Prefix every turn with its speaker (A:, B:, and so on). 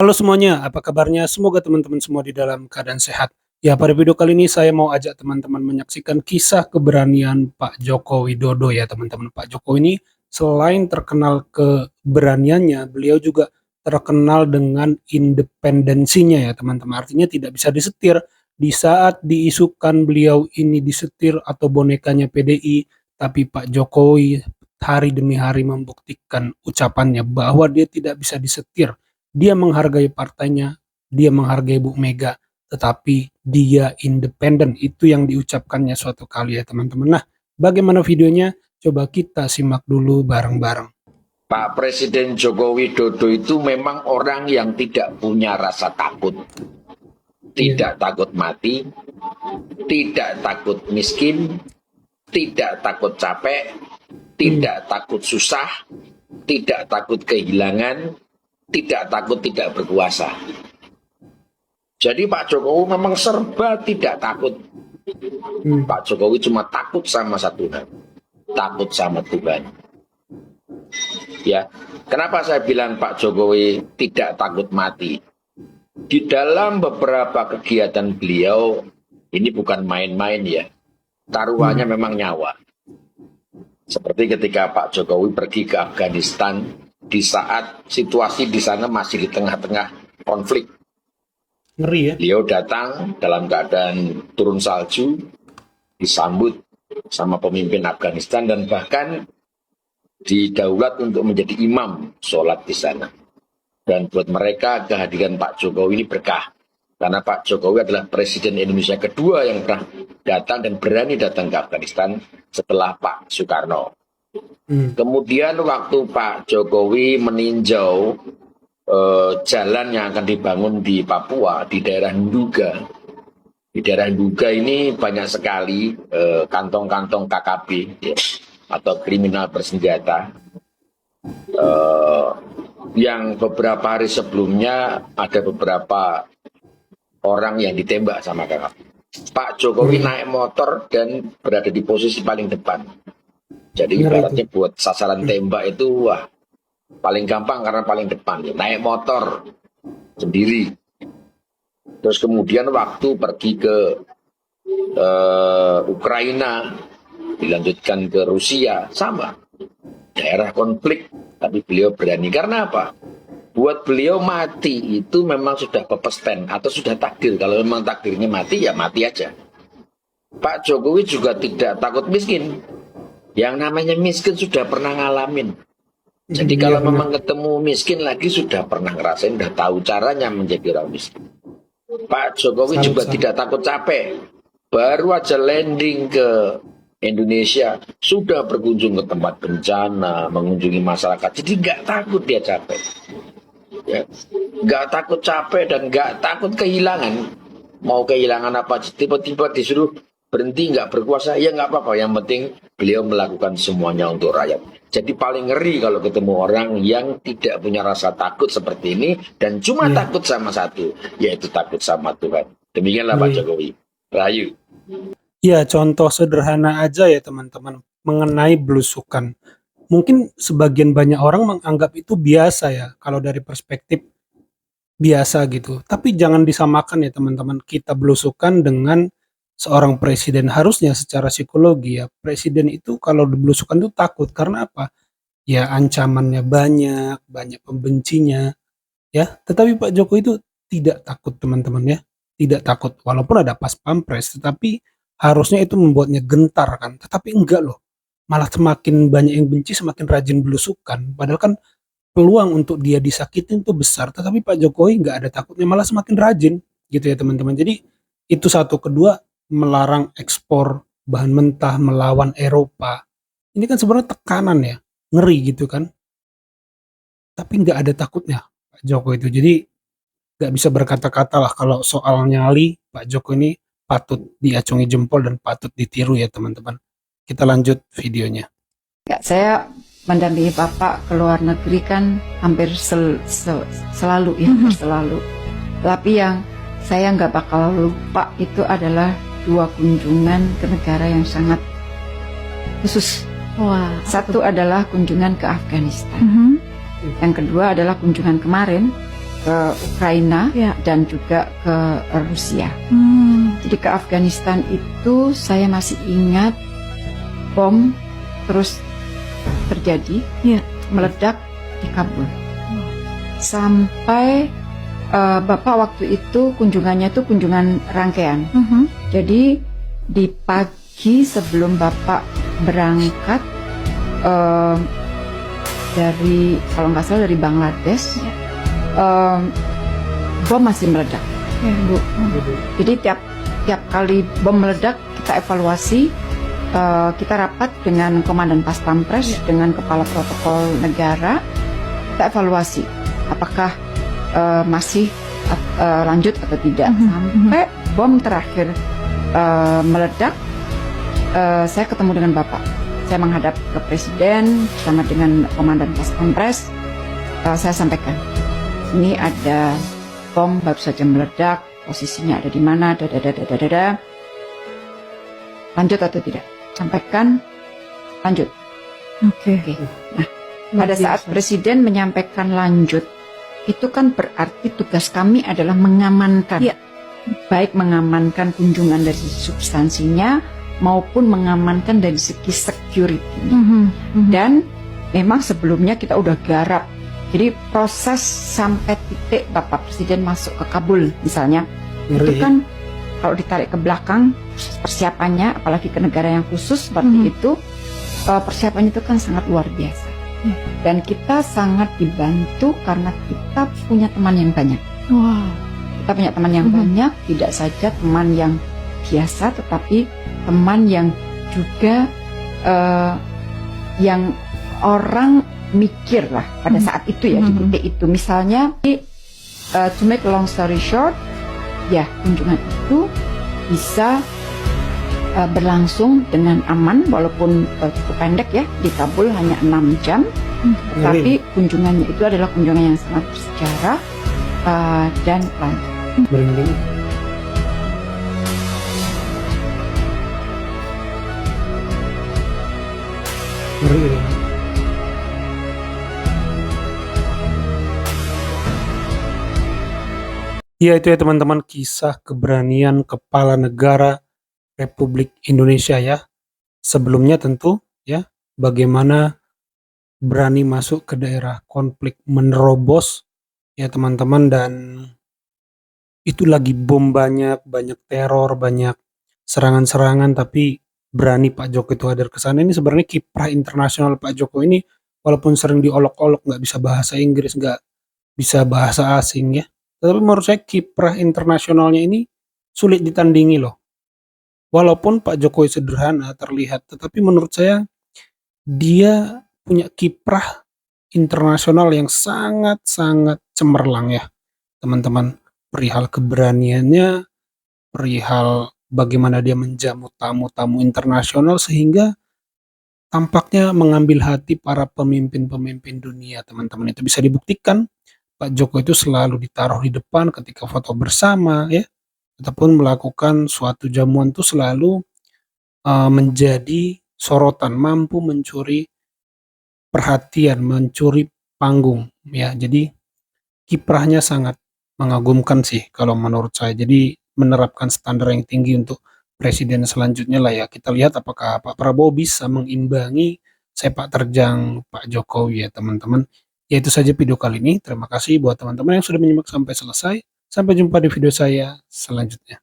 A: Halo semuanya, apa kabarnya? Semoga teman-teman semua di dalam keadaan sehat. Ya, pada video kali ini saya mau ajak teman-teman menyaksikan kisah keberanian Pak Joko Widodo ya teman-teman. Pak Jokowi ini selain terkenal keberaniannya, beliau juga terkenal dengan independensinya ya teman-teman. Artinya tidak bisa disetir. Di saat diisukan beliau ini disetir atau bonekanya PDI, tapi Pak Jokowi hari demi hari membuktikan ucapannya bahwa dia tidak bisa disetir. Dia menghargai partainya, dia menghargai Bu Mega, tetapi dia independen. Itu yang diucapkannya suatu kali ya teman-teman. Nah, bagaimana videonya? Coba kita simak dulu bareng-bareng.
B: Pak Presiden Joko Widodo itu memang orang yang tidak punya rasa takut. Tidak takut mati, tidak takut miskin, tidak takut capek, tidak takut susah, tidak takut kehilangan, tidak takut tidak berkuasa. Jadi Pak Jokowi memang serba tidak takut. Pak Jokowi cuma takut sama satu hal, takut sama Tuhan. Ya, kenapa saya bilang Pak Jokowi tidak takut mati? Di dalam beberapa kegiatan beliau, ini bukan main-main ya, taruhannya memang nyawa. Seperti ketika Pak Jokowi pergi ke Afghanistan, di saat situasi di sana masih di tengah-tengah konflik.
A: Ngeri ya?
B: Beliau datang dalam keadaan turun salju, disambut sama pemimpin Afghanistan dan bahkan didaulat untuk menjadi imam sholat di sana. Dan buat mereka kehadiran Pak Jokowi ini berkah. Karena Pak Jokowi adalah Presiden Indonesia kedua yang pernah datang dan berani datang ke Afghanistan setelah Pak Soekarno. Kemudian waktu Pak Jokowi meninjau jalan yang akan dibangun di Papua, di daerah Nduga. Di daerah Nduga ini banyak sekali kantong-kantong KKB ya, atau kriminal bersenjata. Yang beberapa hari sebelumnya ada beberapa orang yang ditembak sama KKB. Pak Jokowi naik motor dan berada di posisi paling depan. Jadi ibaratnya buat sasaran tembak itu wah paling gampang karena paling depan. Naik motor sendiri. Terus kemudian waktu pergi ke Ukraina, dilanjutkan ke Rusia, sama. Daerah konflik, tapi beliau berani. Karena apa? Buat beliau mati itu memang sudah pepesten atau sudah takdir. Kalau memang takdirnya mati, ya mati aja. Pak Jokowi juga tidak takut miskin. Yang namanya miskin sudah pernah ngalamin. Jadi kalau memang ketemu miskin lagi sudah pernah ngerasain, sudah tahu caranya menjadi orang miskin. Pak Jokowi juga tidak takut capek. Baru aja landing ke Indonesia, sudah berkunjung ke tempat bencana, mengunjungi masyarakat. Jadi nggak takut dia capek. Ya. Nggak takut capek dan nggak takut kehilangan. Mau kehilangan apa, tiba-tiba disuruh berhenti nggak berkuasa, ya nggak apa-apa. Yang penting beliau melakukan semuanya untuk rakyat. Jadi paling ngeri kalau ketemu orang yang tidak punya rasa takut seperti ini dan cuma takut sama satu, yaitu takut sama Tuhan. Demikianlah Pak Jokowi. Rahayu.
A: Ya, contoh sederhana aja ya teman-teman mengenai belusukan. Mungkin sebagian banyak orang menganggap itu biasa ya, kalau dari perspektif biasa gitu. Tapi jangan disamakan ya teman-teman, kita belusukan dengan seorang presiden. Harusnya secara psikologi ya, presiden itu kalau belusukan itu takut. Karena apa? Ya ancamannya banyak, banyak pembencinya ya. Tetapi Pak Jokowi itu tidak takut teman-teman ya. Tidak takut, walaupun ada pas pampres, tetapi harusnya itu membuatnya gentar kan. Tetapi enggak loh. Malah semakin banyak yang benci, semakin rajin belusukan. Padahal kan peluang untuk dia disakitin itu besar, tetapi Pak Jokowi nggak ada takutnya, malah semakin rajin gitu ya teman-teman. Jadi itu satu. Kedua, melarang ekspor bahan mentah, melawan Eropa. Ini kan sebenarnya tekanan ya, ngeri gitu kan. Tapi nggak ada takutnya Pak Jokowi itu. Jadi nggak bisa berkata-kata lah kalau soal nyali. Pak Jokowi ini patut diacungi jempol dan patut ditiru ya teman-teman. Kita lanjut videonya.
C: Ya, saya mendampingi Bapak ke luar negeri kan hampir selalu ya, selalu. Tapi yang saya nggak bakal lupa itu adalah 2 kunjungan ke negara yang sangat khusus.
D: Wah,
C: Satu adalah kunjungan ke Afghanistan. Yang kedua adalah kunjungan kemarin ke Ukraina
D: Ya.
C: dan juga ke Rusia. Jadi ke Afghanistan itu saya masih ingat bom terus terjadi,
D: Ya.
C: meledak di Kabul. Sampai Bapak waktu itu kunjungannya itu kunjungan rangkaian. Jadi di pagi sebelum Bapak berangkat dari, kalau nggak salah dari Bangladesh, bom masih meledak,
D: Ya, Bu.
C: jadi tiap kali bom meledak kita evaluasi, kita rapat dengan Komandan Pas Pampres, dengan Kepala Protokol Negara, kita evaluasi apakah masih lanjut atau tidak. Sampai bom terakhir meledak, saya ketemu dengan Bapak. Saya menghadap ke Presiden bersama dengan Komandan Pas Pampres. Saya sampaikan, ini ada bom baru saja meledak, posisinya ada di mana, lanjut atau tidak? Sampaikan, lanjut.
D: Oke.
C: Nah, pada saat Presiden menyampaikan lanjut, itu kan berarti tugas kami adalah mengamankan,
D: Ya.
C: baik mengamankan kunjungan dari segi substansinya maupun mengamankan dari segi security. Dan memang sebelumnya kita udah garap. Jadi proses sampai titik Bapak Presiden masuk ke Kabul misalnya, itu kan kalau ditarik ke belakang persiapannya, apalagi ke negara yang khusus seperti itu, persiapannya itu kan sangat luar biasa. Dan kita sangat dibantu karena kita punya teman yang banyak.
D: Wow.
C: Kita punya teman yang banyak, tidak saja teman yang biasa, tetapi teman yang juga yang orang mikir lah pada saat itu ya, di titik itu. Misalnya, to make a long story short, ya kunjungan itu bisa berlangsung dengan aman walaupun cukup pendek ya, di Kabul hanya 6 jam. Tapi kunjungannya itu adalah kunjungan yang sangat bersejarah dan lancar.
A: Merinding. Ngeri. Ya itu ya teman-teman, kisah keberanian kepala negara Republik Indonesia ya. Sebelumnya tentu ya, bagaimana berani masuk ke daerah konflik, menerobos ya teman-teman, dan itu lagi bom banyak teror, banyak serangan-serangan, tapi berani Pak Jokowi itu hadir ke sana. Ini sebenarnya kiprah internasional Pak Jokowi ini, walaupun sering diolok-olok nggak bisa bahasa Inggris, nggak bisa bahasa asing ya. Tetapi menurut saya kiprah internasionalnya ini sulit ditandingi loh. Walaupun Pak Jokowi sederhana terlihat, tetapi menurut saya dia punya kiprah internasional yang sangat-sangat cemerlang ya teman-teman. Perihal keberaniannya, perihal bagaimana dia menjamu tamu-tamu internasional sehingga tampaknya mengambil hati para pemimpin-pemimpin dunia teman-teman. Itu bisa dibuktikan Pak Jokowi itu selalu ditaruh di depan ketika foto bersama ya, ataupun melakukan suatu jamuan itu selalu menjadi sorotan, mampu mencuri perhatian, mencuri panggung ya. Jadi kiprahnya sangat mengagumkan sih kalau menurut saya. Jadi menerapkan standar yang tinggi untuk presiden selanjutnya lah ya. Kita lihat apakah Pak Prabowo bisa mengimbangi sepak terjang Pak Jokowi ya teman-teman. Ya itu saja video kali ini. Terima kasih buat teman-teman yang sudah menyimak sampai selesai. Sampai jumpa di video saya selanjutnya.